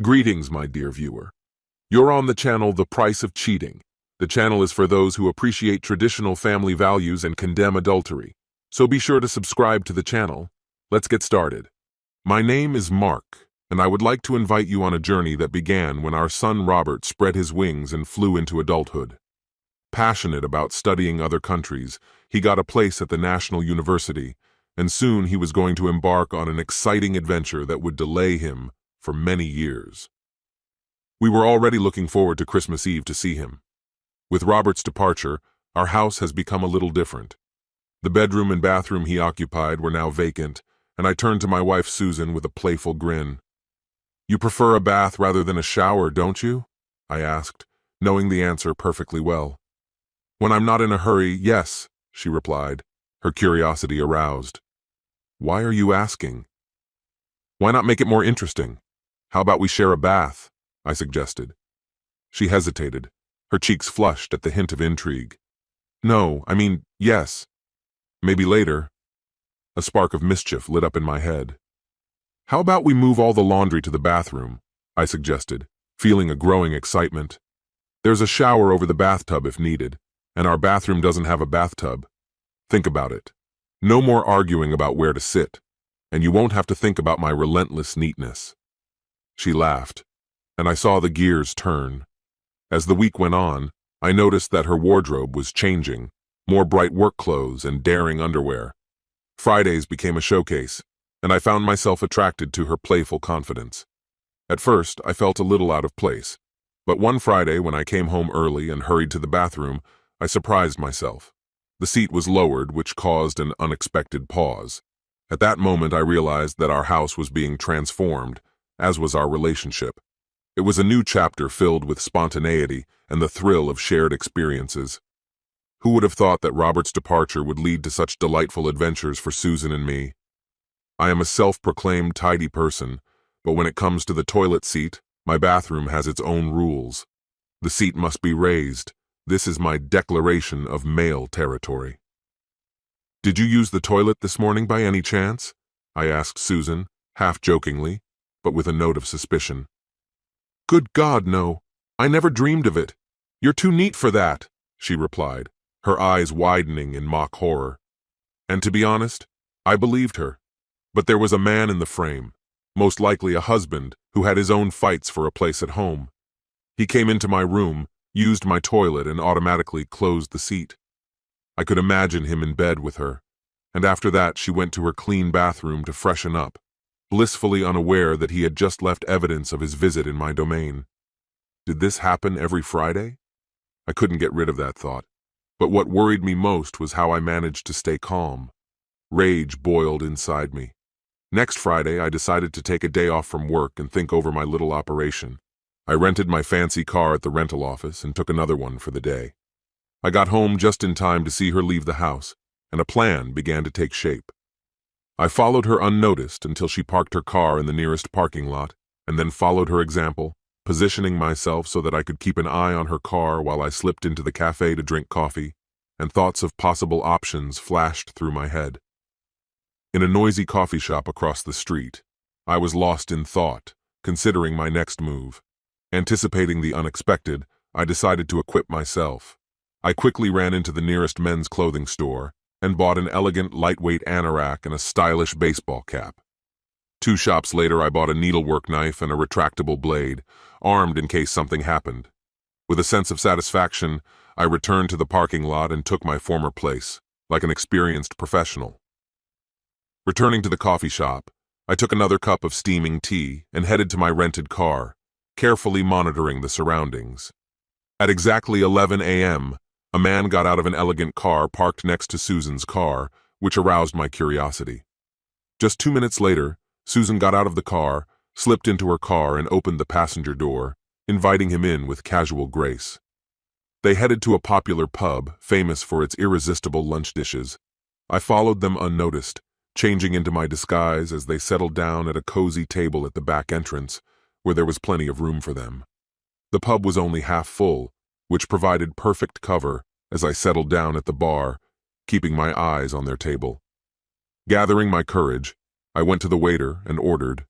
Greetings, my dear viewer. You're on the channel The Price of Cheating. The channel is for those who appreciate traditional family values and condemn adultery. So be sure to subscribe to the channel. Let's get started. My name is Mark, and I would like to invite you on a journey that began when our son Robert spread his wings and flew into adulthood. Passionate about studying other countries, he got a place at the National University, and soon he was going to embark on an exciting adventure that would delay him for many years. We were already looking forward to Christmas Eve to see him. With Robert's departure, our house has become a little different. The bedroom and bathroom he occupied were now vacant, and I turned to my wife Susan with a playful grin. "You prefer a bath rather than a shower, don't you?" I asked, knowing the answer perfectly well. "When I'm not in a hurry, yes," she replied, her curiosity aroused. "Why are you asking?" "Why not make it more interesting? How about we share a bath?" I suggested. She hesitated, her cheeks flushed at the hint of intrigue. "No, yes. Maybe later." A spark of mischief lit up in my head. "How about we move all the laundry to the bathroom?" I suggested, feeling a growing excitement. "There's a shower over the bathtub if needed, and our bathroom doesn't have a bathtub. Think about it. No more arguing about where to sit, and you won't have to think about my relentless neatness." She laughed, and I saw the gears turn. As the week went on, I noticed that her wardrobe was changing, more bright work clothes and daring underwear. Fridays became a showcase, and I found myself attracted to her playful confidence. At first, I felt a little out of place, but one Friday when I came home early and hurried to the bathroom, I surprised myself. The seat was lowered, which caused an unexpected pause. At that moment, I realized that our house was being transformed, as was our relationship. It was a new chapter filled with spontaneity and the thrill of shared experiences. Who would have thought that Robert's departure would lead to such delightful adventures for Susan and me? I am a self-proclaimed tidy person, but when it comes to the toilet seat, my bathroom has its own rules. The seat must be raised. This is my declaration of male territory. "Did you use the toilet this morning by any chance?" I asked Susan, half jokingly, but with a note of suspicion. "Good God, no. I never dreamed of it. You're too neat for that," she replied, her eyes widening in mock horror. And to be honest, I believed her. But there was a man in the frame, most likely a husband who had his own fights for a place at home. He came into my room, used my toilet, and automatically closed the seat. I could imagine him in bed with her, and after that she went to her clean bathroom to freshen up, blissfully unaware that he had just left evidence of his visit in my domain. Did this happen every Friday? I couldn't get rid of that thought, but what worried me most was how I managed to stay calm. Rage boiled inside me. Next Friday, I decided to take a day off from work and think over my little operation. I rented my fancy car at the rental office and took another one for the day. I got home just in time to see her leave the house, and a plan began to take shape. I followed her unnoticed until she parked her car in the nearest parking lot, and then followed her example, positioning myself so that I could keep an eye on her car while I slipped into the cafe to drink coffee, and thoughts of possible options flashed through my head. In a noisy coffee shop across the street, I was lost in thought, considering my next move. Anticipating the unexpected, I decided to equip myself. I quickly ran into the nearest men's clothing store and bought an elegant, lightweight anorak and a stylish baseball cap. 2 shops later, I bought a needlework knife and a retractable blade, armed in case something happened. With a sense of satisfaction, I returned to the parking lot and took my former place, like an experienced professional. Returning to the coffee shop, I took another cup of steaming tea and headed to my rented car, carefully monitoring the surroundings. At exactly 11 a.m., a man got out of an elegant car parked next to Susan's car, which aroused my curiosity. Just 2 minutes later, Susan got out of the car, slipped into her car, and opened the passenger door, inviting him in with casual grace. They headed to a popular pub, famous for its irresistible lunch dishes. I followed them unnoticed, changing into my disguise as they settled down at a cozy table at the back entrance, where there was plenty of room for them. The pub was only half full, which provided perfect cover as I settled down at the bar, keeping my eyes on their table. Gathering my courage, I went to the waiter and ordered.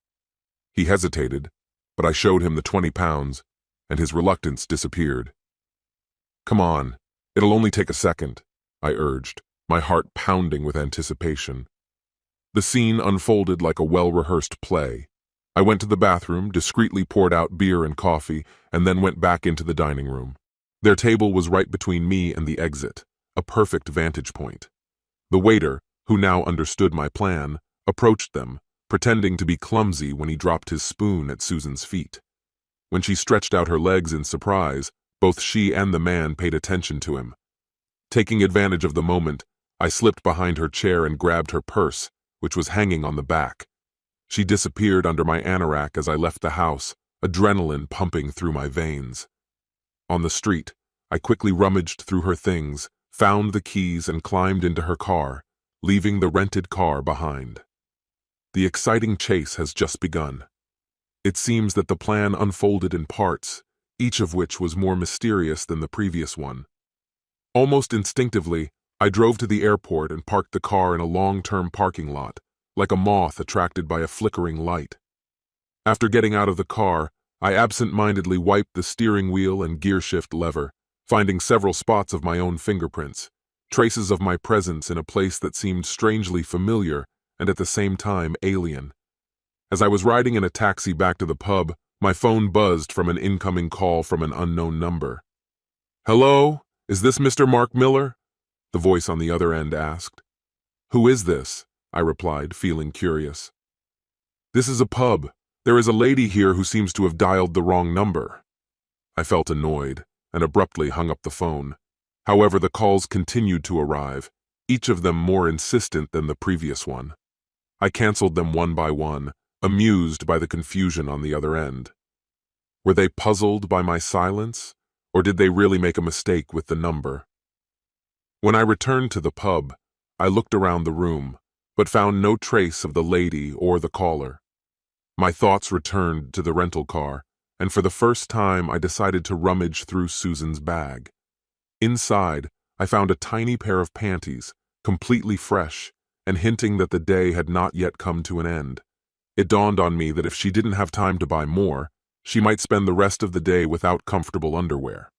He hesitated, but I showed him the 20 pounds, and his reluctance disappeared. "Come on, it'll only take a second," I urged, my heart pounding with anticipation. The scene unfolded like a well-rehearsed play. I went to the bathroom, discreetly poured out beer and coffee, and then went back into the dining room. Their table was right between me and the exit, a perfect vantage point. The waiter, who now understood my plan, approached them, pretending to be clumsy when he dropped his spoon at Susan's feet. When she stretched out her legs in surprise, both she and the man paid attention to him. Taking advantage of the moment, I slipped behind her chair and grabbed her purse, which was hanging on the back. She disappeared under my anorak as I left the house, adrenaline pumping through my veins. On the street, I quickly rummaged through her things, found the keys and climbed into her car, leaving the rented car behind. The exciting chase has just begun. It seems that the plan unfolded in parts, each of which was more mysterious than the previous one. Almost instinctively, I drove to the airport and parked the car in a long-term parking lot, like a moth attracted by a flickering light. After getting out of the car, I absent-mindedly wiped the steering wheel and gearshift lever, finding several spots of my own fingerprints, traces of my presence in a place that seemed strangely familiar and at the same time alien. As I was riding in a taxi back to the pub, my phone buzzed from an incoming call from an unknown number. "Hello, is this Mr. Mark Miller?" the voice on the other end asked. "Who is this?" I replied, feeling curious. "This is a pub. There is a lady here who seems to have dialed the wrong number." I felt annoyed and abruptly hung up the phone. However, the calls continued to arrive, each of them more insistent than the previous one. I canceled them one by one, amused by the confusion on the other end. Were they puzzled by my silence, or did they really make a mistake with the number? When I returned to the pub, I looked around the room, but found no trace of the lady or the caller. My thoughts returned to the rental car, and for the first time I decided to rummage through Susan's bag. Inside, I found a tiny pair of panties, completely fresh, and hinting that the day had not yet come to an end. It dawned on me that if she didn't have time to buy more, she might spend the rest of the day without comfortable underwear.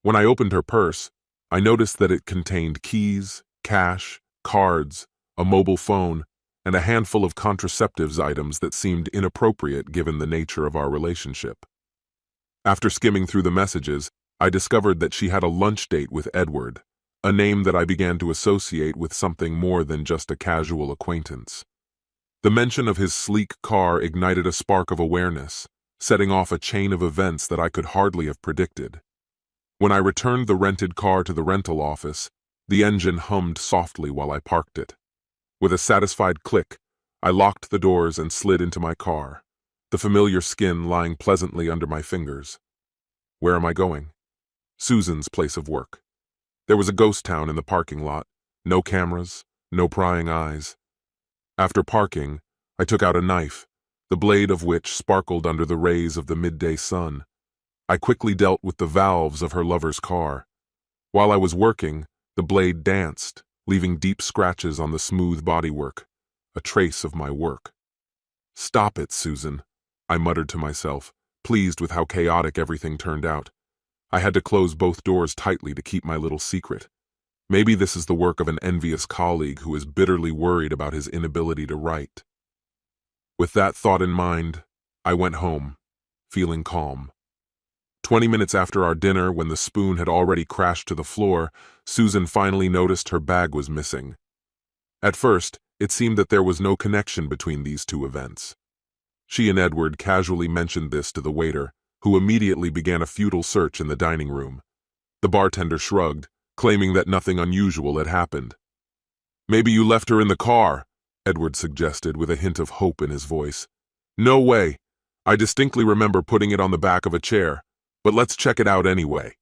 When I opened her purse, I noticed that it contained keys, cash, cards, a mobile phone, and a handful of contraceptives items that seemed inappropriate given the nature of our relationship. After skimming through the messages, I discovered that she had a lunch date with Edward, a name that I began to associate with something more than just a casual acquaintance. The mention of his sleek car ignited a spark of awareness, setting off a chain of events that I could hardly have predicted. When I returned the rented car to the rental office, the engine hummed softly while I parked it. With a satisfied click, I locked the doors and slid into my car, the familiar skin lying pleasantly under my fingers. Where am I going? Susan's place of work. There was a ghost town in the parking lot, no cameras, no prying eyes. After parking, I took out a knife, the blade of which sparkled under the rays of the midday sun. I quickly dealt with the valves of her lover's car. While I was working, the blade danced, leaving deep scratches on the smooth bodywork, a trace of my work. "Stop it, Susan," I muttered to myself, pleased with how chaotic everything turned out. I had to close both doors tightly to keep my little secret. Maybe this is the work of an envious colleague who is bitterly worried about his inability to write. With that thought in mind, I went home, feeling calm. 20 minutes after our dinner, when the spoon had already crashed to the floor, Susan finally noticed her bag was missing. At first, it seemed that there was no connection between these two events. She and Edward casually mentioned this to the waiter, who immediately began a futile search in the dining room. The bartender shrugged, claiming that nothing unusual had happened. "Maybe you left her in the car," Edward suggested with a hint of hope in his voice. "No way. I distinctly remember putting it on the back of a chair, but let's check it out anyway."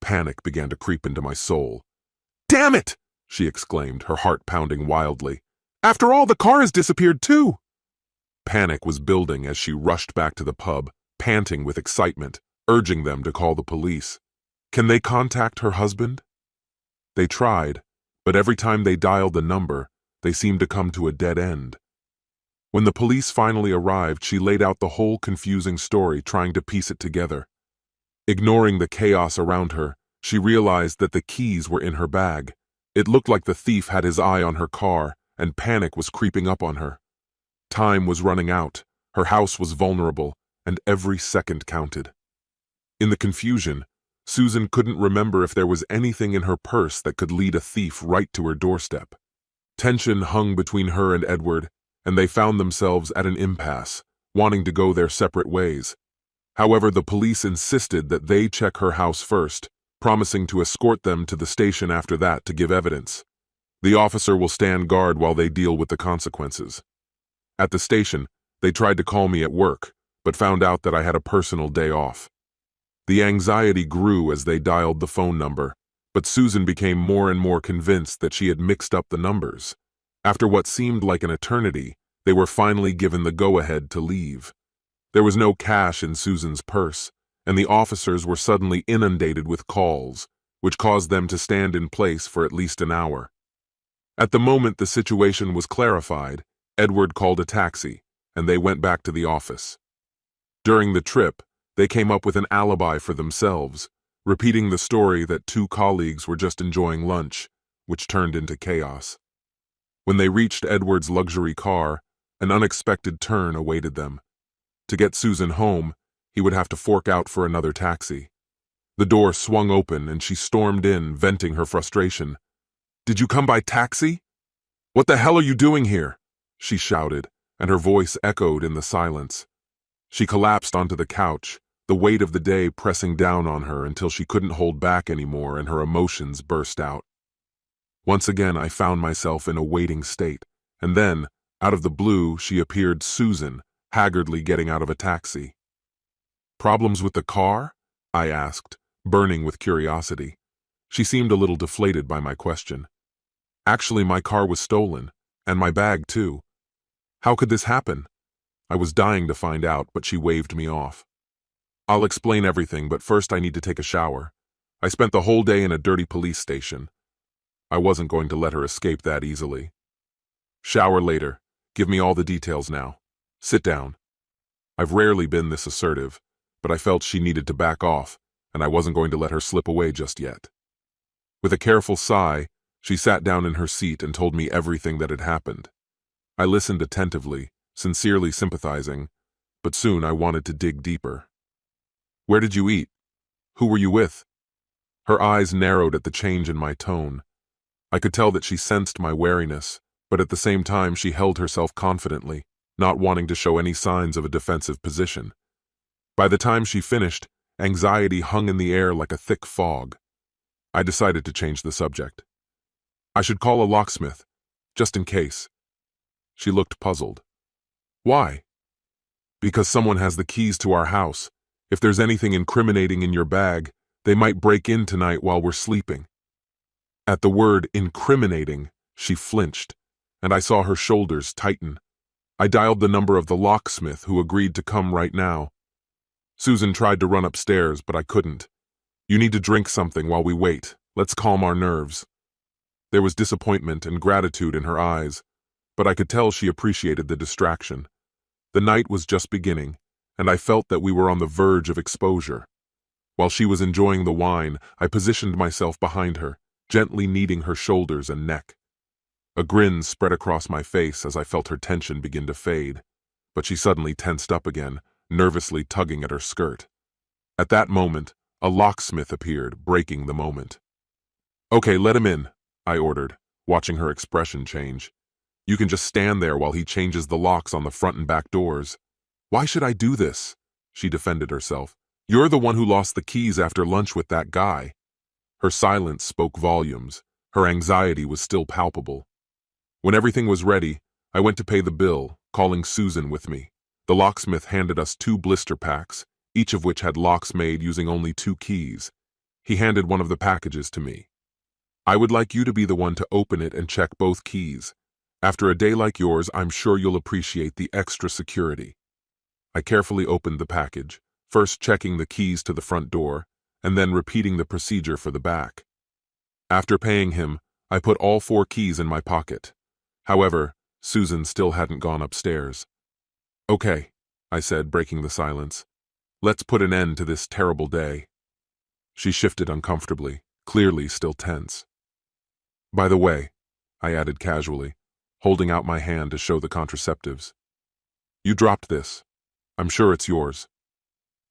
Panic began to creep into my soul. "Damn it!" she exclaimed, her heart pounding wildly. "After all, the car has disappeared too!" Panic was building as she rushed back to the pub, panting with excitement, urging them to call the police. Can they contact her husband? They tried, but every time they dialed the number, they seemed to come to a dead end. When the police finally arrived, she laid out the whole confusing story, trying to piece it together. Ignoring the chaos around her, she realized that the keys were in her bag. It looked like the thief had his eye on her car, and panic was creeping up on her. Time was running out, her house was vulnerable, and every second counted. In the confusion, Susan couldn't remember if there was anything in her purse that could lead a thief right to her doorstep. Tension hung between her and Edward, and they found themselves at an impasse, wanting to go their separate ways. However, the police insisted that they check her house first, promising to escort them to the station after that to give evidence. The officer will stand guard while they deal with the consequences. At the station, they tried to call me at work, but found out that I had a personal day off. The anxiety grew as they dialed the phone number, but Susan became more and more convinced that she had mixed up the numbers. After what seemed like an eternity, they were finally given the go-ahead to leave. There was no cash in Susan's purse, and the officers were suddenly inundated with calls, which caused them to stand in place for at least an hour. At the moment the situation was clarified, Edward called a taxi, and they went back to the office. During the trip, they came up with an alibi for themselves, repeating the story that two colleagues were just enjoying lunch, which turned into chaos. When they reached Edward's luxury car, an unexpected turn awaited them. To get Susan home, he would have to fork out for another taxi. The door swung open and she stormed in, venting her frustration. "Did you come by taxi? What the hell are you doing here?" she shouted, and her voice echoed in the silence. She collapsed onto the couch, the weight of the day pressing down on her until she couldn't hold back anymore and her emotions burst out. Once again, I found myself in a waiting state, and then, out of the blue, she appeared Susan, haggardly getting out of a taxi. "Problems with the car?" I asked, burning with curiosity. She seemed a little deflated by my question. "Actually, my car was stolen, and my bag too." "How could this happen?" I was dying to find out, but she waved me off. "I'll explain everything, but first I need to take a shower. I spent the whole day in a dirty police station." I wasn't going to let her escape that easily. "Shower later. Give me all the details now. Sit down." I've rarely been this assertive, but I felt she needed to back off, and I wasn't going to let her slip away just yet. With a careful sigh, she sat down in her seat and told me everything that had happened. I listened attentively, sincerely sympathizing, but soon I wanted to dig deeper. "Where did you eat? Who were you with?" Her eyes narrowed at the change in my tone. I could tell that she sensed my wariness, but at the same time she held herself confidently, not wanting to show any signs of a defensive position. By the time she finished, anxiety hung in the air like a thick fog. I decided to change the subject. "I should call a locksmith, just in case." She looked puzzled. "Why?" "Because someone has the keys to our house. If there's anything incriminating in your bag, they might break in tonight while we're sleeping." At the word incriminating, she flinched, and I saw her shoulders tighten. I dialed the number of the locksmith, who agreed to come right now. Susan tried to run upstairs, but I couldn't. "You need to drink something while we wait. Let's calm our nerves." There was disappointment and gratitude in her eyes, but I could tell she appreciated the distraction. The night was just beginning, and I felt that we were on the verge of exposure. While she was enjoying the wine, I positioned myself behind her, gently kneading her shoulders and neck. A grin spread across my face as I felt her tension begin to fade, but she suddenly tensed up again, nervously tugging at her skirt. At that moment, a locksmith appeared, breaking the moment. "Okay, let him in," I ordered, watching her expression change. "You can just stand there while he changes the locks on the front and back doors." "Why should I do this?" she defended herself. "You're the one who lost the keys after lunch with that guy." Her silence spoke volumes. Her anxiety was still palpable. When everything was ready, I went to pay the bill, calling Susan with me. The locksmith handed us 2 blister packs, each of which had locks made using only 2 keys. He handed one of the packages to me. "I would like you to be the one to open it and check both keys. After a day like yours, I'm sure you'll appreciate the extra security." I carefully opened the package, first checking the keys to the front door, and then repeating the procedure for the back. After paying him, I put all 4 keys in my pocket. However, Susan still hadn't gone upstairs. "Okay," I said, breaking the silence. "Let's put an end to this terrible day." She shifted uncomfortably, clearly still tense. "By the way," I added casually, holding out my hand to show the contraceptives, "you dropped this. I'm sure it's yours.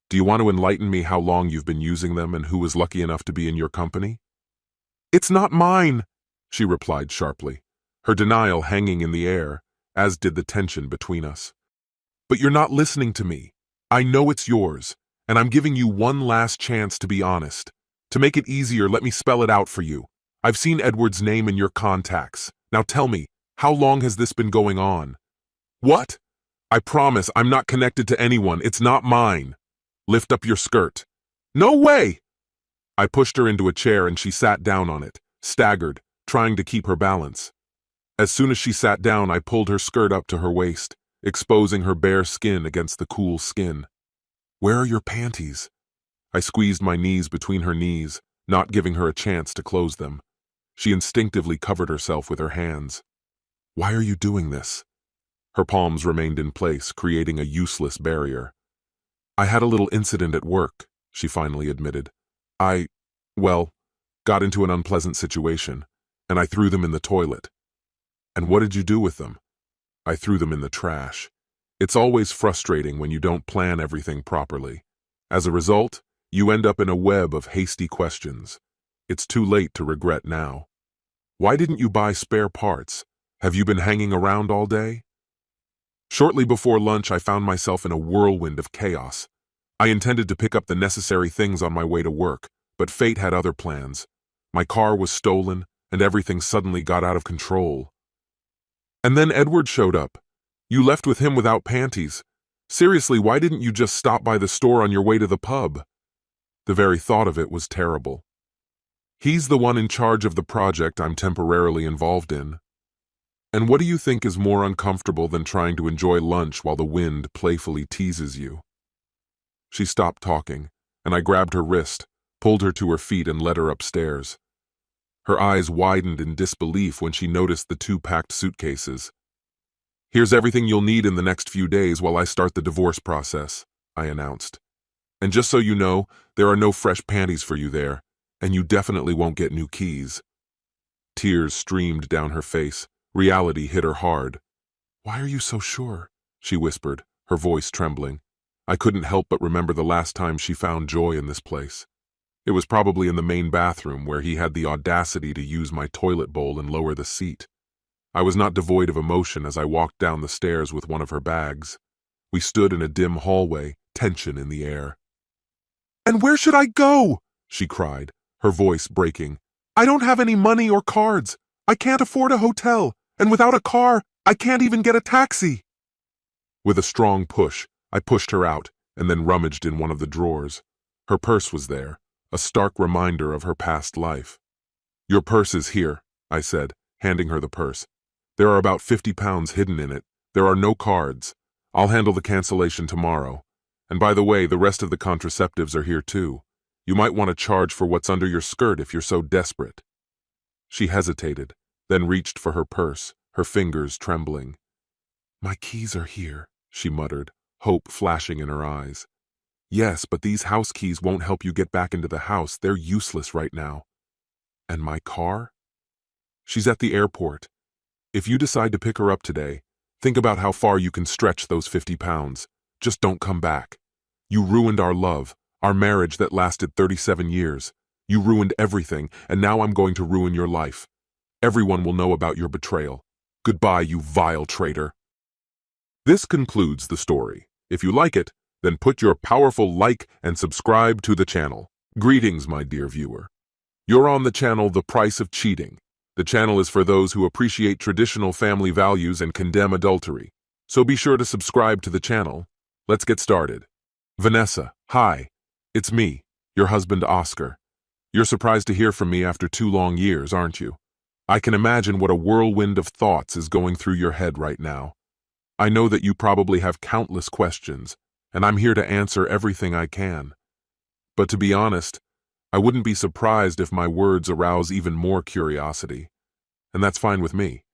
Do you want to enlighten me how long you've been using them and who was lucky enough to be in your company?" "It's not mine," she replied sharply, her denial hanging in the air, as did the tension between us. "But you're not listening to me. I know it's yours, and I'm giving you one last chance to be honest. To make it easier, let me spell it out for you. I've seen Edward's name in your contacts. Now tell me, how long has this been going on?" "What? I promise I'm not connected to anyone. It's not mine." "Lift up your skirt." "No way!" I pushed her into a chair and she sat down on it, staggered, trying to keep her balance. As soon as she sat down, I pulled her skirt up to her waist, exposing her bare skin against the cool skin. "Where are your panties?" I squeezed my knees between her knees, not giving her a chance to close them. She instinctively covered herself with her hands. "Why are you doing this?" Her palms remained in place, creating a useless barrier. "I had a little incident at work," she finally admitted. Well, got into an unpleasant situation, and I threw them in the toilet." "And what did you do with them?" "I threw them in the trash. It's always frustrating when you don't plan everything properly. As a result, you end up in a web of hasty questions. It's too late to regret now." "Why didn't you buy spare parts? Have you been hanging around all day?" "Shortly before lunch, I found myself in a whirlwind of chaos. I intended to pick up the necessary things on my way to work, but fate had other plans. My car was stolen, and everything suddenly got out of control." "And then Edward showed up. You left with him without panties. Seriously, why didn't you just stop by the store on your way to the pub?" The very thought of it was terrible. "He's the one in charge of the project I'm temporarily involved in." "And what do you think is more uncomfortable than trying to enjoy lunch while the wind playfully teases you?" She stopped talking, and I grabbed her wrist, pulled her to her feet and led her upstairs. Her eyes widened in disbelief when she noticed the 2 packed suitcases. "Here's everything you'll need in the next few days while I start the divorce process," I announced. "And just so you know, there are no fresh panties for you there, and you definitely won't get new keys." Tears streamed down her face. Reality hit her hard. "Why are you so sure?" she whispered, her voice trembling. I couldn't help but remember the last time she found joy in this place. It was probably in the main bathroom where he had the audacity to use my toilet bowl and lower the seat. I was not devoid of emotion as I walked down the stairs with one of her bags. We stood in a dim hallway, tension in the air. "And where should I go?" she cried, her voice breaking. "I don't have any money or cards. I can't afford a hotel, and without a car, I can't even get a taxi." With a strong push, I pushed her out and then rummaged in one of the drawers. Her purse was there, a stark reminder of her past life. "Your purse is here," I said, handing her the purse. "There are about 50 pounds hidden in it. There are no cards. I'll handle the cancellation tomorrow. And by the way, the rest of the contraceptives are here too. You might want to charge for what's under your skirt if you're so desperate." She hesitated, then reached for her purse, her fingers trembling. "My keys are here," she muttered, hope flashing in her eyes. "Yes, but these house keys won't help you get back into the house. They're useless right now." "And my car?" "She's at the airport. If you decide to pick her up today, think about how far you can stretch those 50 pounds. Just don't come back. You ruined our love, our marriage that lasted 37 years. You ruined everything, and now I'm going to ruin your life. Everyone will know about your betrayal. Goodbye, you vile traitor." This concludes the story. If you like it, then put your powerful like and subscribe to the channel. Greetings, my dear viewer. You're on the channel The Price of Cheating. The channel is for those who appreciate traditional family values and condemn adultery. So be sure to subscribe to the channel. Let's get started. Vanessa, hi. It's me, your husband Oscar. You're surprised to hear from me after 2 long years, aren't you? I can imagine what a whirlwind of thoughts is going through your head right now. I know that you probably have countless questions, and I'm here to answer everything I can. But to be honest, I wouldn't be surprised if my words arouse even more curiosity, and that's fine with me.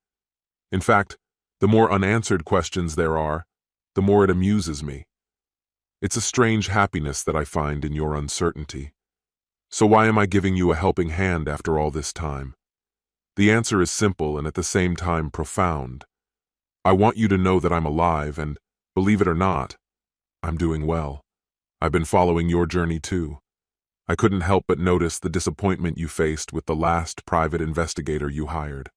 In fact, The more unanswered questions there are, the more it amuses me. It's a strange happiness that I find in your uncertainty. So why am I giving you a helping hand after all this time? The answer is simple and at the same time profound. I want you to know that I'm alive and, believe it or not, I'm doing well. I've been following your journey too. I couldn't help but notice the disappointment you faced with the last private investigator you hired.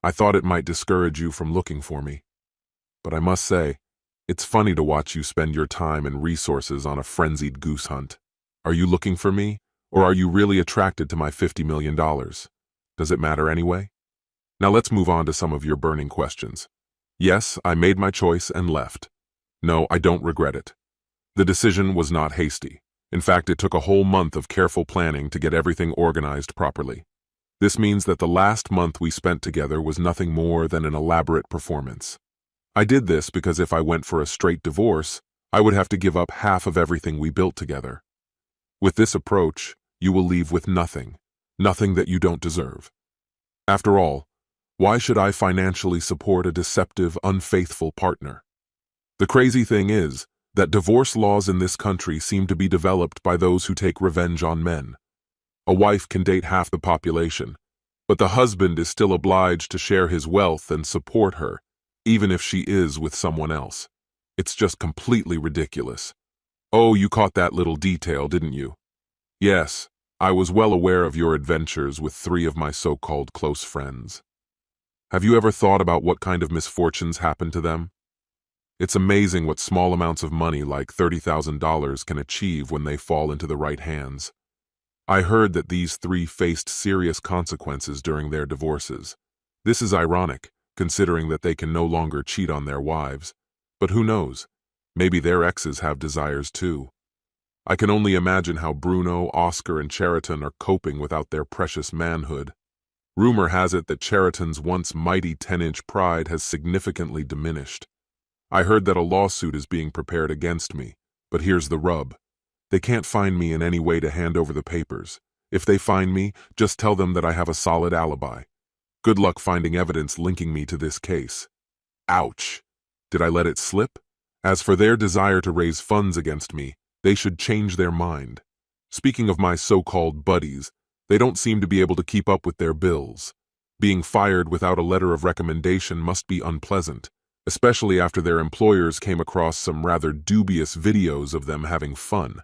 I thought it might discourage you from looking for me. But I must say, it's funny to watch you spend your time and resources on a frenzied goose hunt. Are you looking for me, or are you really attracted to my $50 million? Does it matter anyway? Now let's move on to some of your burning questions. Yes, I made my choice and left. No, I don't regret it. The decision was not hasty. In fact, it took a whole month of careful planning to get everything organized properly. This means that the last month we spent together was nothing more than an elaborate performance. I did this because if I went for a straight divorce, I would have to give up half of everything we built together. With this approach, you will leave with nothing, nothing that you don't deserve. After all, why should I financially support a deceptive, unfaithful partner? The crazy thing is that divorce laws in this country seem to be developed by those who take revenge on men. A wife can date half the population, but the husband is still obliged to share his wealth and support her, even if she is with someone else. It's just completely ridiculous. Oh, you caught that little detail, didn't you? Yes, I was well aware of your adventures with 3 of my so-called close friends. Have you ever thought about what kind of misfortunes happen to them? It's amazing what small amounts of money like $30,000 can achieve when they fall into the right hands. I heard that these 3 faced serious consequences during their divorces. This is ironic, considering that they can no longer cheat on their wives. But who knows? Maybe their exes have desires too. I can only imagine how Bruno, Oscar, and Cheriton are coping without their precious manhood. Rumor has it that Cheriton's once mighty 10-inch pride has significantly diminished. I heard that a lawsuit is being prepared against me, but here's the rub. They can't find me in any way to hand over the papers. If they find me, just tell them that I have a solid alibi. Good luck finding evidence linking me to this case. Ouch! Did I let it slip? As for their desire to raise funds against me, they should change their mind. Speaking of my so-called buddies, they don't seem to be able to keep up with their bills. Being fired without a letter of recommendation must be unpleasant, especially after their employers came across some rather dubious videos of them having fun.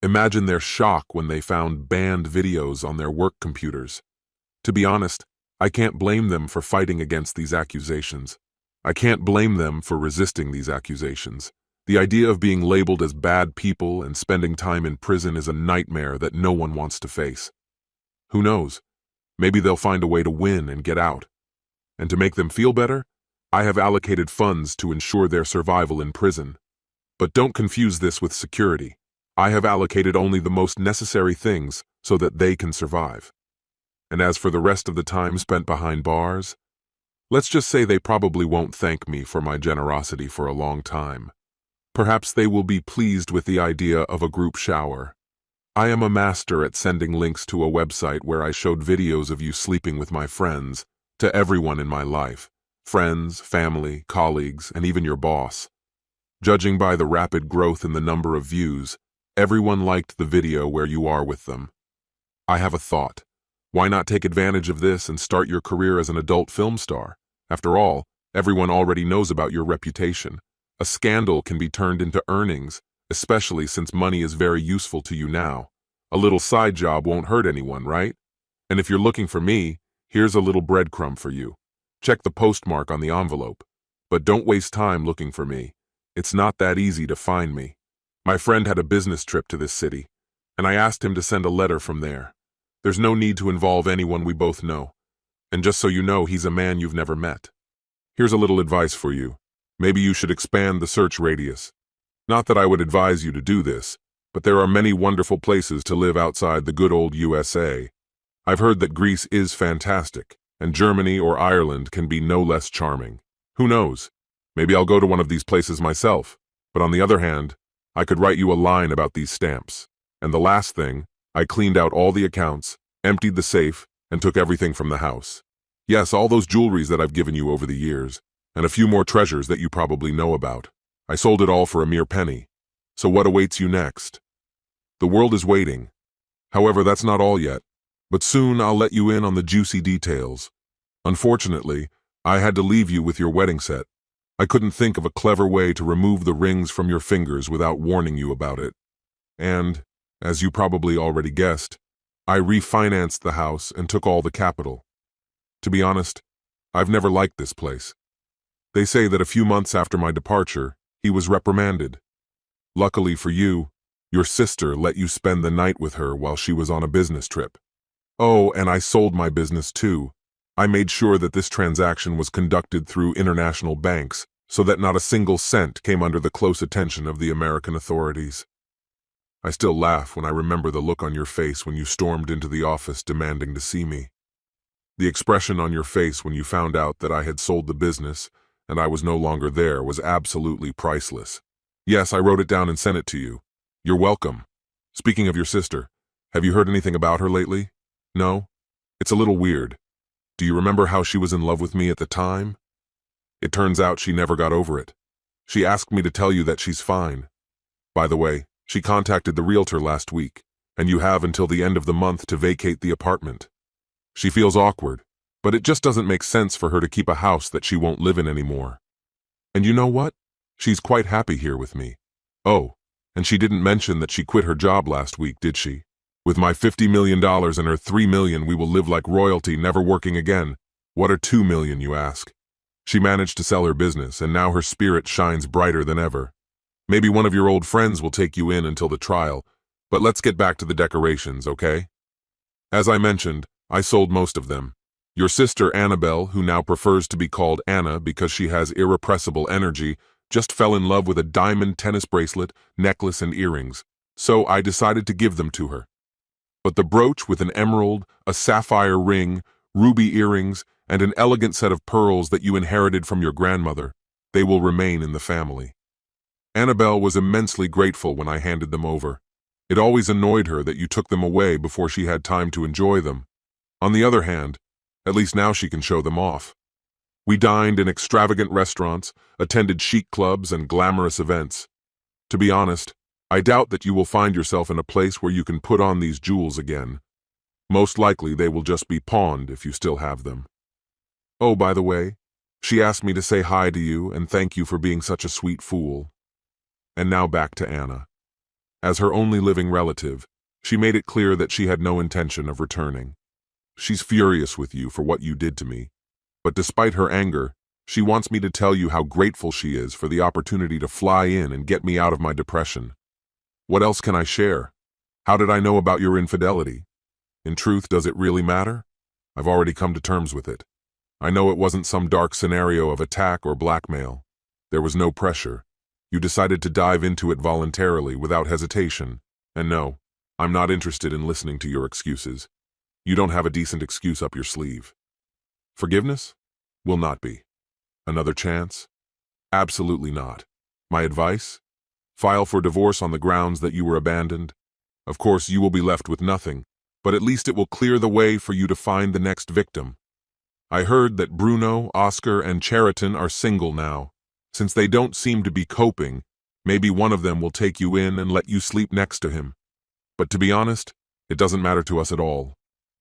Imagine their shock when they found banned videos on their work computers. To be honest, I can't blame them for fighting against these accusations. I can't blame them for resisting these accusations. The idea of being labeled as bad people and spending time in prison is a nightmare that no one wants to face. Who knows? Maybe they'll find a way to win and get out. And to make them feel better, I have allocated funds to ensure their survival in prison. But don't confuse this with security. I have allocated only the most necessary things so that they can survive. And as for the rest of the time spent behind bars, let's just say they probably won't thank me for my generosity for a long time. Perhaps they will be pleased with the idea of a group shower. I am a master at sending links to a website where I showed videos of you sleeping with my friends to everyone in my life. Friends, family, colleagues, and even your boss. Judging by the rapid growth in the number of views, everyone liked the video where you are with them. I have a thought. Why not take advantage of this and start your career as an adult film star? After all, everyone already knows about your reputation. A scandal can be turned into earnings, especially since money is very useful to you now. A little side job won't hurt anyone, right? And if you're looking for me, here's a little breadcrumb for you. Check the postmark on the envelope. But don't waste time looking for me. It's not that easy to find me. My friend had a business trip to this city, and I asked him to send a letter from there. There's no need to involve anyone we both know. And just so you know, he's a man you've never met. Here's a little advice for you. Maybe you should expand the search radius. Not that I would advise you to do this, but there are many wonderful places to live outside the good old USA. I've heard that Greece is fantastic, and Germany or Ireland can be no less charming. Who knows? Maybe I'll go to one of these places myself. But on the other hand, I could write you a line about these stamps. And the last thing, I cleaned out all the accounts, emptied the safe, and took everything from the house. Yes, all those jewelries that I've given you over the years. and a few more treasures that you probably know about. I sold it all for a mere penny. So what awaits you next? The world is waiting. However, that's not all yet. But soon I'll let you in on the juicy details. Unfortunately, I had to leave you with your wedding set. I couldn't think of a clever way to remove the rings from your fingers without warning you about it. And, as you probably already guessed, I refinanced the house and took all the capital. To be honest, I've never liked this place. They say that a few months after my departure, he was reprimanded. Luckily for you, your sister let you spend the night with her while she was on a business trip. Oh, and I sold my business too. I made sure that this transaction was conducted through international banks so that not a single cent came under the close attention of the American authorities. I still laugh when I remember the look on your face when you stormed into the office demanding to see me. The expression on your face when you found out that I had sold the business and I was no longer there was absolutely priceless. Yes, I wrote it down and sent it to you. You're welcome. Speaking of your sister, have you heard anything about her lately? No? It's a little weird. Do you remember how she was in love with me at the time? It turns out she never got over it. She asked me to tell you that she's fine. By the way, she contacted the realtor last week, and you have until the end of the month to vacate the apartment. She feels awkward, but it just doesn't make sense for her to keep a house that she won't live in anymore. And you know what? She's quite happy here with me. Oh, and she didn't mention that she quit her job last week, did she? With my $50 million and her $3 million, we will live like royalty, never working again. What are $2 million, you ask? She managed to sell her business, and now her spirit shines brighter than ever. Maybe one of your old friends will take you in until the trial, but let's get back to the decorations, okay? As I mentioned, I sold most of them. Your sister Annabelle, who now prefers to be called Anna because she has irrepressible energy, just fell in love with a diamond tennis bracelet, necklace, and earrings, so I decided to give them to her. But the brooch with an emerald, a sapphire ring, ruby earrings, and an elegant set of pearls that you inherited from your grandmother, they will remain in the family. Annabelle was immensely grateful when I handed them over. It always annoyed her that you took them away before she had time to enjoy them. On the other hand, at least now she can show them off. We dined in extravagant restaurants, attended chic clubs, and glamorous events. To be honest, I doubt that you will find yourself in a place where you can put on these jewels again. Most likely they will just be pawned if you still have them. Oh, by the way, she asked me to say hi to you and thank you for being such a sweet fool. And now back to Anna. As her only living relative, she made it clear that she had no intention of returning. She's furious with you for what you did to me, but despite her anger, she wants me to tell you how grateful she is for the opportunity to fly in and get me out of my depression. What else can I share? How did I know about your infidelity? In truth, does it really matter? I've already come to terms with it. I know it wasn't some dark scenario of attack or blackmail. There was no pressure. You decided to dive into it voluntarily, without hesitation. And no, I'm not interested in listening to your excuses. You don't have a decent excuse up your sleeve. Forgiveness? Will not be. Another chance? Absolutely not. My advice? File for divorce on the grounds that you were abandoned. Of course, you will be left with nothing, but at least it will clear the way for you to find the next victim. I heard that Bruno, Oscar, and Cheriton are single now. Since they don't seem to be coping, maybe one of them will take you in and let you sleep next to him. But to be honest, it doesn't matter to us at all.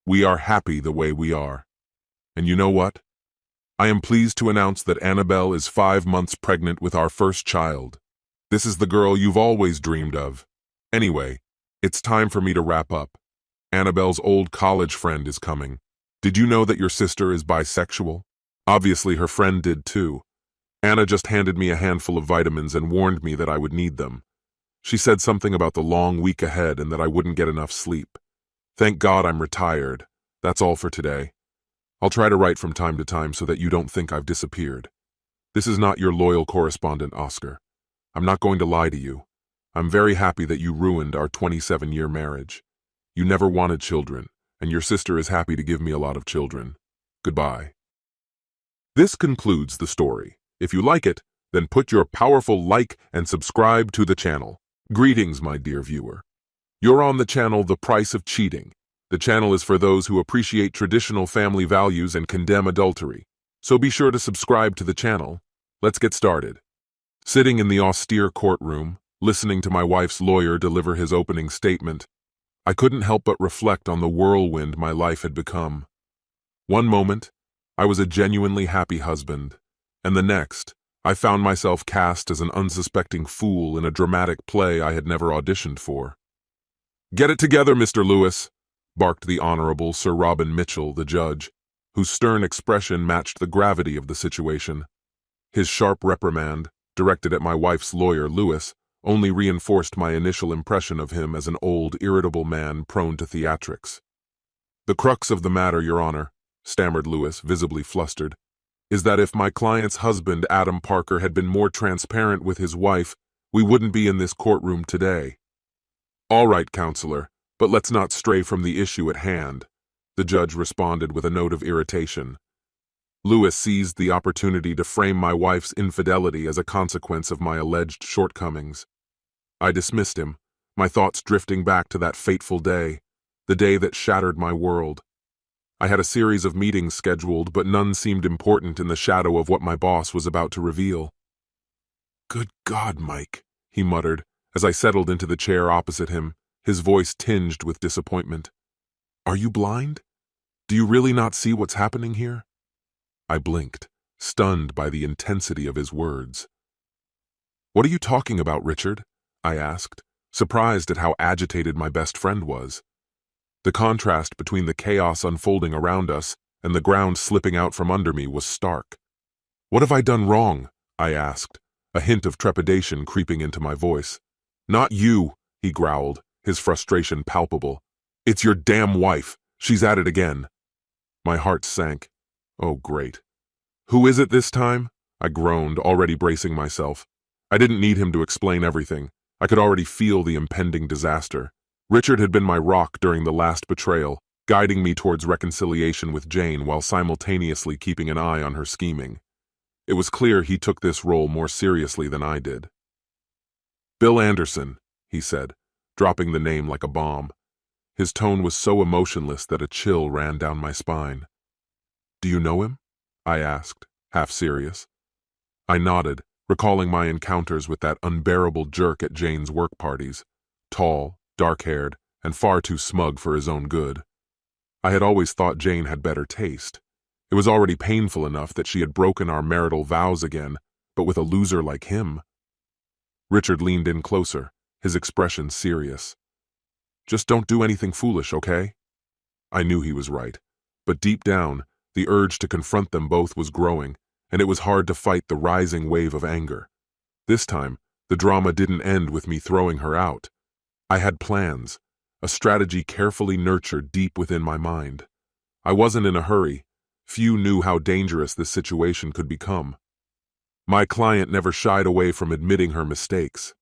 We are happy the way we are. And you know what? I am pleased to announce that Annabelle is 5 months pregnant with our first child. This is the girl you've always dreamed of. Anyway, it's time for me to wrap up. Annabelle's old college friend is coming. Did you know that your sister is bisexual? Obviously, her friend did too. Anna just handed me a handful of vitamins and warned me that I would need them. She said something about the long week ahead and that I wouldn't get enough sleep. Thank God I'm retired. That's all for today. I'll try to write from time to time so that you don't think I've disappeared. This is not your loyal correspondent, Oscar. I'm not going to lie to you. I'm very happy that you ruined our 27-year marriage. You never wanted children, and your sister is happy to give me a lot of children. Goodbye. This concludes the story. If you like it, then put your powerful like and subscribe to the channel. Greetings, my dear viewer. You're on the channel The Price of Cheating. The channel is for those who appreciate traditional family values and condemn adultery. so be sure to subscribe to the channel. Let's get started. Sitting in the austere courtroom, listening to my wife's lawyer deliver his opening statement, I couldn't help but reflect on the whirlwind my life had become. One moment, I was a genuinely happy husband, and the next, I found myself cast as an unsuspecting fool in a dramatic play I had never auditioned for. "Get it together, Mr. Lewis," barked the Honorable Sir Robin Mitchell, the judge, whose stern expression matched the gravity of the situation. His sharp reprimand, directed at my wife's lawyer, Lewis, only reinforced my initial impression of him as an old, irritable man prone to theatrics. "The crux of the matter, Your Honor," stammered Lewis, visibly flustered, "is that if my client's husband, Adam Parker, had been more transparent with his wife, we wouldn't be in this courtroom today." "All right, counselor, but let's not stray from the issue at hand," the judge responded with a note of irritation. Lewis seized the opportunity to frame my wife's infidelity as a consequence of my alleged shortcomings. I dismissed him, my thoughts drifting back to that fateful day, the day that shattered my world. I had a series of meetings scheduled, but none seemed important in the shadow of what my boss was about to reveal. "Good God, Mike," he muttered, as I settled into the chair opposite him, his voice tinged with disappointment. "Are you blind? Do you really not see what's happening here?" I blinked, stunned by the intensity of his words. "What are you talking about, Richard?" I asked, surprised at how agitated my best friend was. The contrast between the chaos unfolding around us and the ground slipping out from under me was stark. "What have I done wrong?" I asked, a hint of trepidation creeping into my voice. "Not you," he growled, his frustration palpable. "It's your damn wife. She's at it again." My heart sank. Oh, great. "Who is it this time?" I groaned, already bracing myself. I didn't need him to explain everything. I could already feel the impending disaster. Richard had been my rock during the last betrayal, guiding me towards reconciliation with Jane while simultaneously keeping an eye on her scheming. It was clear he took this role more seriously than I did. "Bill Anderson," he said, dropping the name like a bomb. His tone was so emotionless that a chill ran down my spine. "Do you know him?" I asked, half serious. I nodded, recalling my encounters with that unbearable jerk at Jane's work parties, tall, dark-haired, and far too smug for his own good. I had always thought Jane had better taste. It was already painful enough that she had broken our marital vows again, but with a loser like him. Richard leaned in closer, his expression serious. "Just don't do anything foolish, okay?" I knew he was right, but deep down, the urge to confront them both was growing, and it was hard to fight the rising wave of anger. This time, the drama didn't end with me throwing her out. I had plans, a strategy carefully nurtured deep within my mind. I wasn't in a hurry. Few knew how dangerous this situation could become. My client never shied away from admitting her mistakes.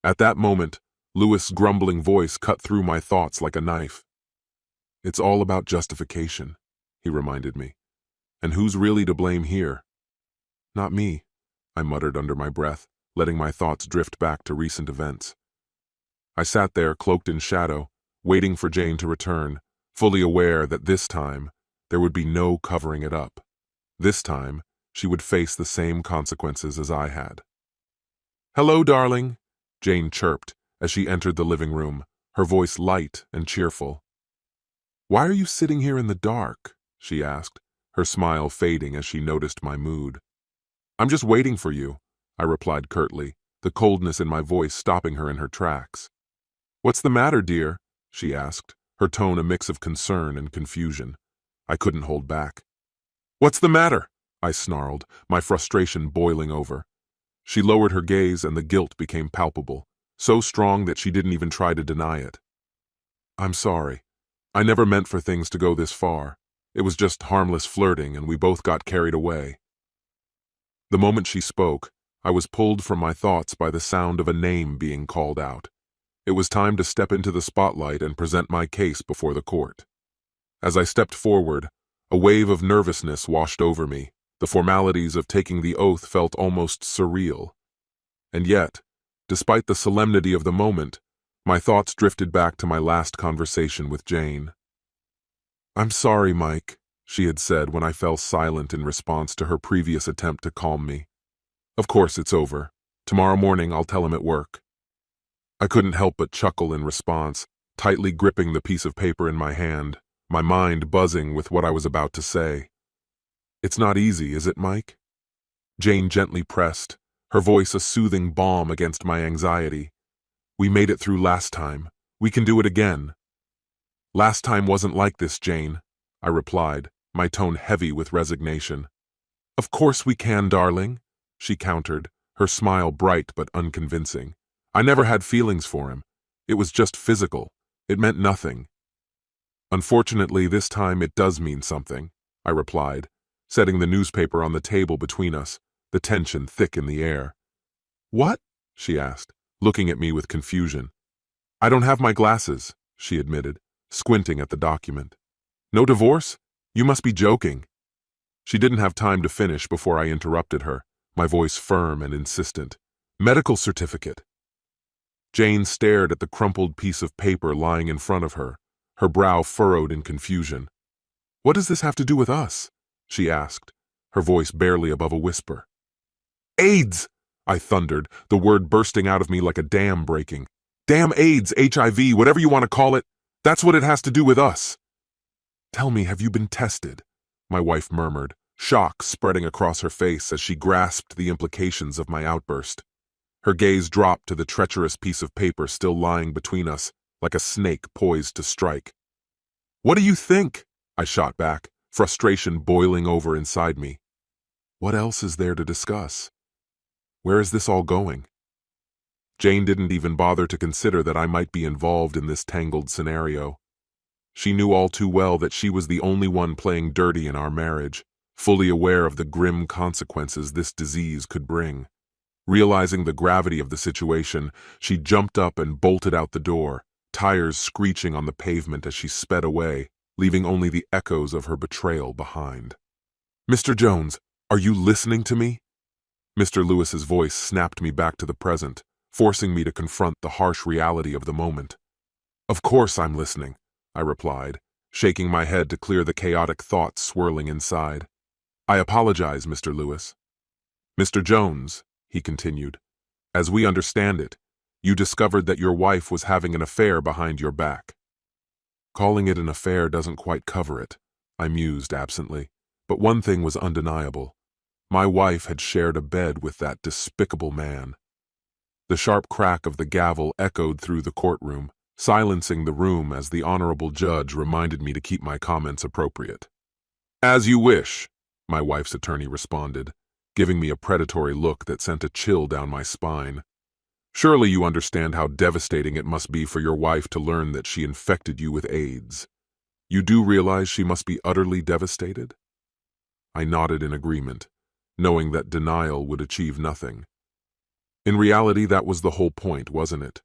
At that moment, Lewis' grumbling voice cut through my thoughts like a knife. "It's all about justification," he reminded me. "And who's really to blame here?" "Not me," I muttered under my breath, letting my thoughts drift back to recent events. I sat there, cloaked in shadow, waiting for Jane to return, fully aware that this time there would be no covering it up. This time, she would face the same consequences as I had. "Hello, darling," Jane chirped as she entered the living room, her voice light and cheerful. "Why are you sitting here in the dark?" she asked, her smile fading as she noticed my mood. "I'm just waiting for you," I replied curtly, the coldness in my voice stopping her in her tracks. "What's the matter, dear?" she asked, her tone a mix of concern and confusion. I couldn't hold back. "What's the matter?" I snarled, my frustration boiling over. She lowered her gaze and the guilt became palpable, so strong that she didn't even try to deny it. "I'm sorry. I never meant for things to go this far. It was just harmless flirting and we both got carried away." The moment she spoke, I was pulled from my thoughts by the sound of a name being called out. It was time to step into the spotlight and present my case before the court. As I stepped forward, a wave of nervousness washed over me. The formalities of taking the oath felt almost surreal. And yet, despite the solemnity of the moment, my thoughts drifted back to my last conversation with Jane. "I'm sorry, Mike," she had said when I fell silent in response to her previous attempt to calm me. Of course it's over. Tomorrow morning I'll tell him at work. I couldn't help but chuckle in response, tightly gripping the piece of paper in my hand, my mind buzzing with what I was about to say. It's not easy, is it, Mike? Jane gently pressed, her voice a soothing balm against my anxiety. We made it through last time. We can do it again. Last time wasn't like this, Jane, I replied, my tone heavy with resignation. Of course we can, darling, she countered, her smile bright but unconvincing. I never had feelings for him. It was just physical. It meant nothing. Unfortunately, this time it does mean something, I replied, setting the newspaper on the table between us, the tension thick in the air. What? She asked, looking at me with confusion. I don't have my glasses, she admitted, squinting at the document. No divorce? You must be joking. She didn't have time to finish before I interrupted her, my voice firm and insistent. Medical certificate. Jane stared at the crumpled piece of paper lying in front of her, her brow furrowed in confusion. What does this have to do with us? She asked, her voice barely above a whisper. AIDS! I thundered, the word bursting out of me like a dam breaking. Damn AIDS, HIV, whatever you want to call it, that's what it has to do with us. Tell me, have you been tested? My wife murmured, shock spreading across her face as she grasped the implications of my outburst. Her gaze dropped to the treacherous piece of paper still lying between us, like a snake poised to strike. What do you think? I shot back, frustration boiling over inside me. What else is there to discuss? Where is this all going? Jane didn't even bother to consider that I might be involved in this tangled scenario. She knew all too well that she was the only one playing dirty in our marriage, fully aware of the grim consequences this disease could bring. Realizing the gravity of the situation, she jumped up and bolted out the door, tires screeching on the pavement as she sped away, leaving only the echoes of her betrayal behind. Mr. Jones, are you listening to me? Mr. Lewis's voice snapped me back to the present, forcing me to confront the harsh reality of the moment. Of course I'm listening, I replied, shaking my head to clear the chaotic thoughts swirling inside. I apologize, Mr. Lewis. Mr. Jones, he continued, as we understand it, you discovered that your wife was having an affair behind your back. Calling it an affair doesn't quite cover it, I mused absently, but one thing was undeniable. My wife had shared a bed with that despicable man. The sharp crack of the gavel echoed through the courtroom, silencing the room as the honorable judge reminded me to keep my comments appropriate. As you wish, my wife's attorney responded, giving me a predatory look that sent a chill down my spine. Surely you understand how devastating it must be for your wife to learn that she infected you with AIDS. You do realize she must be utterly devastated? I nodded in agreement, knowing that denial would achieve nothing. In reality, that was the whole point, wasn't it?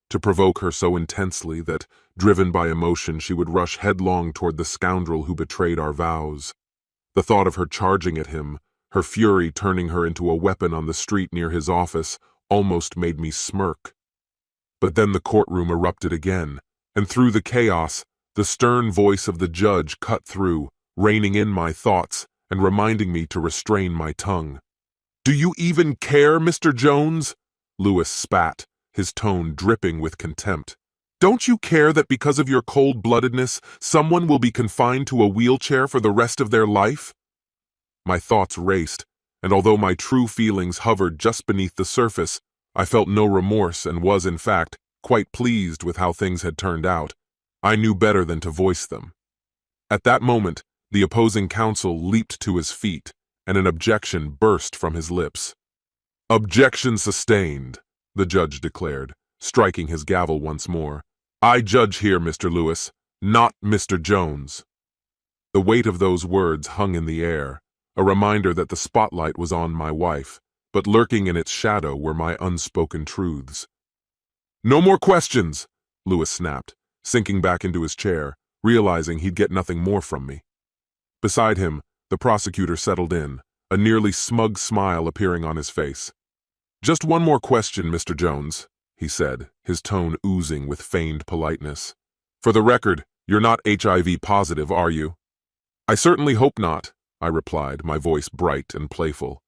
To provoke her so intensely that, driven by emotion, she would rush headlong toward the scoundrel who betrayed our vows. The thought of her charging at him, her fury turning her into a weapon on the street near his office, almost made me smirk. But then the courtroom erupted again, and through the chaos, the stern voice of the judge cut through, reining in my thoughts and reminding me to restrain my tongue. Do you even care, Mr. Jones? Lewis spat, his tone dripping with contempt. Don't you care that because of your cold-bloodedness, someone will be confined to a wheelchair for the rest of their life? My thoughts raced, and although my true feelings hovered just beneath the surface, I felt no remorse and was, in fact, quite pleased with how things had turned out. I knew better than to voice them. At that moment, the opposing counsel leaped to his feet, and an objection burst from his lips. Objection sustained, the judge declared, striking his gavel once more. I judge here, Mr. Lewis, not Mr. Jones. The weight of those words hung in the air, a reminder that the spotlight was on my wife, but lurking in its shadow were my unspoken truths. No more questions, Lewis snapped, sinking back into his chair, realizing he'd get nothing more from me. Beside him, the prosecutor settled in, a nearly smug smile appearing on his face. Just one more question, Mr. Jones, he said, his tone oozing with feigned politeness. For the record, you're not HIV positive, are you? I certainly hope not, I replied, my voice bright and playful.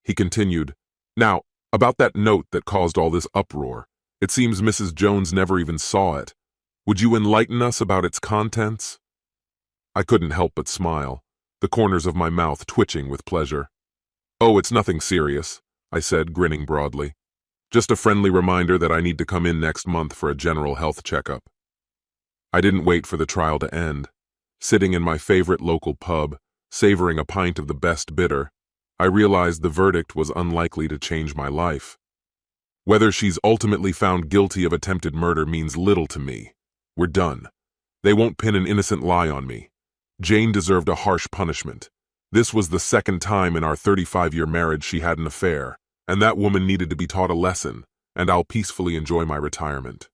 He continued, Now, about that note that caused all this uproar. It seems Mrs. Jones never even saw it. Would you enlighten us about its contents? I couldn't help but smile, the corners of my mouth twitching with pleasure. Oh, it's nothing serious, I said, grinning broadly. Just a friendly reminder that I need to come in next month for a general health checkup. I didn't wait for the trial to end. Sitting in my favorite local pub, savoring a pint of the best bitter, I realized the verdict was unlikely to change my life. Whether she's ultimately found guilty of attempted murder means little to me. We're done. They won't pin an innocent lie on me. Jane deserved a harsh punishment. This was the second time in our 35-year marriage she had an affair, and that woman needed to be taught a lesson, and I'll peacefully enjoy my retirement.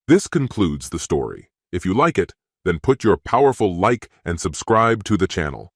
This concludes the story. If you like it, then put your powerful like and subscribe to the channel.